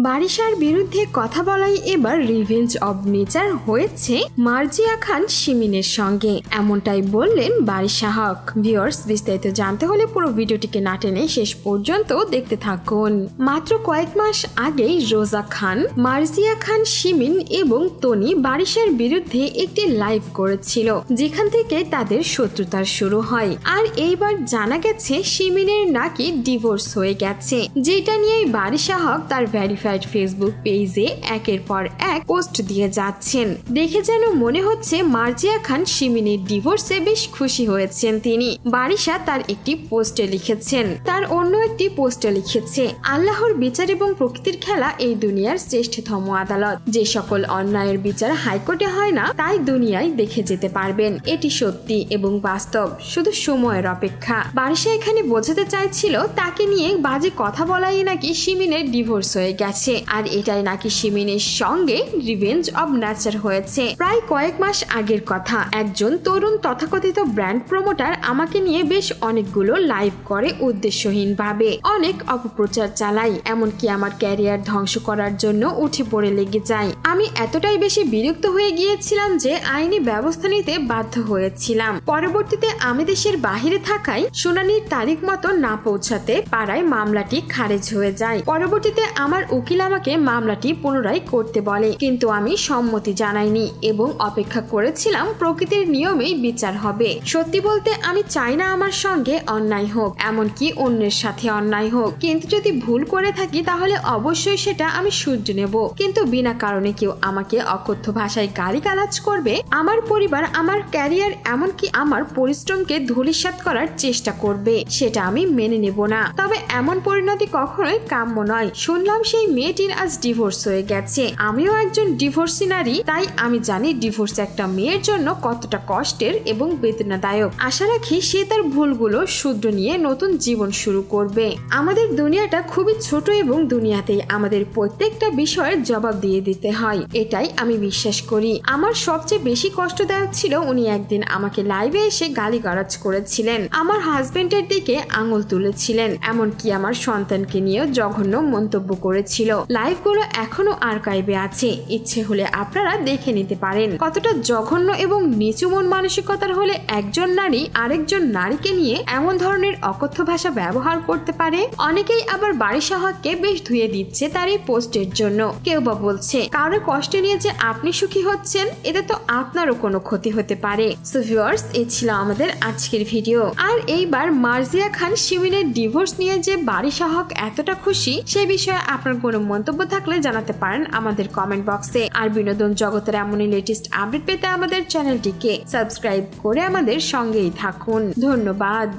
বারিশার বিরুদ্ধে কথা বলাই এবার রিভেঞ্জ অব নেচার হয়েছে মার্জিয়া খান শিমিনের সঙ্গে, এমনটাই বললেন বারিশা হক। ভিউয়ার্স, বিস্তারিত জানতে হলে পুরো ভিডিওটিকে না টেনে শেষ পর্যন্ত দেখতে থাকুন। মাত্র কয়েক মাস আগেই রোজা খান, মার্জিয়া খান শিমিন এবং তনি বারিশার বিরুদ্ধে একটি লাইভ করেছিল, যেখান থেকে তাদের শত্রুতার শুরু হয়। আর এইবার জানা গেছে শিমিনের নাকি ডিভোর্স হয়ে গেছে, যেটা নিয়ে বারিশা হক তার ভেরিফাইড ফেসবুক পেজে একের পর এক পোস্ট দিয়ে যাচ্ছেন। দেখে যেন মনে হচ্ছে মার্জিয়া খান শিমিনের ডিভোর্সে বেশ খুশি হয়েছেন তিনি। বারিশা তার একটি পোস্টে লিখেছেন, তার অন্য একটি পোস্টে লিখেছে, আল্লাহর বিচার এবং প্রকৃতির খেলা এই দুনিয়ার শ্রেষ্ঠতম আদালত। যে সকল অন্যায়ের বিচার হাইকোর্টে হয় না, তাই দুনিয়ায় দেখে যেতে পারবেন। এটি সত্যি এবং বাস্তব, শুধু সময়ের অপেক্ষা। বারিশা এখানে বোঝাতে চাইছিল তাকে নিয়ে বাজে কথা বলাই নাকি শিমিনের ডিভোর্স হয়ে গেছে, আর এটাই নাকি শিমিনের সঙ্গে রিভেঞ্জ অব নেচার হয়েছে। প্রায় কয়েক মাস আগের কথা, একজন তরুণ তথাকথিত ব্র্যান্ড প্রমোটার আমাকে নিয়ে বেশ অনেকগুলো লাইভ করে উদ্দেশ্যহীন ভাবে, অনেক অপপ্রচার চালাই, এমনকি আমার ক্যারিয়ার ধ্বংস করার জন্য উঠে পড়ে লেগে যায়। আমি এতটাই বেশি বিরক্ত হয়ে গিয়েছিলাম যে আইনি ব্যবস্থা নিতে বাধ্য হয়েছিলাম। পরবর্তীতে আমি দেশের বাহিরে থাকায় শুনানির তারিখ মতো না পৌঁছাতে পারায় মামলাটি খারিজ হয়ে যায়। পরবর্তীতে আমার উকিল আমাকে মামলাটি পুনরায় করতে বলে, কিন্তু আমি সম্মতি জানাইনি এবং অপেক্ষা করেছিলাম প্রকৃতির নিয়মেই বিচার হবে। সত্যি বলতে আমি চাই না আমার সঙ্গে অন্যায় হোক, এমনকি অন্যের সাথে অন্যায় হোক, কিন্তু যদি ভুল করে থাকি তাহলে অবশ্যই সেটা আমি শুধরে নেব। কিন্তু বিনা কারণে কেউ আমাকে অকথ্য ভাষায় গালিগালাজ করবে, আমার পরিবার, আমার ক্যারিয়ার, এমনকি আমার পরিশ্রমকে ধূলিসাৎ করার চেষ্টা করবে, সেটা আমি মেনে নেব না। তবে এমন পরিণতি কখনোই কাম্য নয়। শুনলাম সেই মেয়েটির আজ ডিভোর্স হয়ে গেছে। আমিও একজন ডিভোর্সি নারী, তাই আমি জানি ডিভোর্স একটা মেয়ের জন্য কতটা কষ্টের এবং বেদনাদায়ক। আশা রাখি সে তার ভুলগুলো শুধরে নিয়ে নতুন জীবন শুরু করবে। আমাদের দুনিয়াটা খুবই ছোট এবং দুনিয়াতেই আমাদের প্রত্যেকটা বিষয়ের জবাব দিয়ে দিতে হয়, এটাই আমি বিশ্বাস করি। আমার সবচেয়ে বেশি কষ্টদায়ক ছিল উনি একদিন আমাকে লাইভে এসে গালিগালাজ করেছিলেন, আমার হাজবেন্ডের দিকে আঙুল তুলেছিলেন, এমনকি আমার সন্তানকে নিয়েও জঘন্য মন্তব্য করেছিল। লাইভগুলো এখনো আর্কাইভে আছে, ইচ্ছে হলে আপনারা দেখে নিতে পারেন। কতটা জঘন্য এবং নিচু মন মানসিকতার হলে একজন নারী আরেকজন নারীকে নিয়ে এমন ধরনের অকথ্য ভাষা ব্যবহার করতে পারে। অনেকেই আবার বারিশা হককে বেশ ধুয়ে দিচ্ছে তার এই পোস্টের জন্য। কেউ বা বলছে কারো কষ্ট নিয়ে যে আপনি সুখী হচ্ছেন, এতে তো আপনারও কোনো ক্ষতি হতে পারে। সো ভিউয়ার্স, এই ছিল আমাদের আজকের ভিডিও। আর এইবার মার্জিয়া খান শিমিনের ডিভোর্স নিয়ে যে বারিশা হক এতটা খুশি, সে বিষয়ে আপনার কোনো মন্তব্য থাকলে জানাতে পারেন আমাদের কমেন্ট বক্সে। আর বিনোদন জগতের এমনই লেটেস্ট আপডেট পেতে আমাদের চ্যানেলটিকে সাবস্ক্রাইব করে আমাদের সঙ্গেই থাকুন। ধন্যবাদ।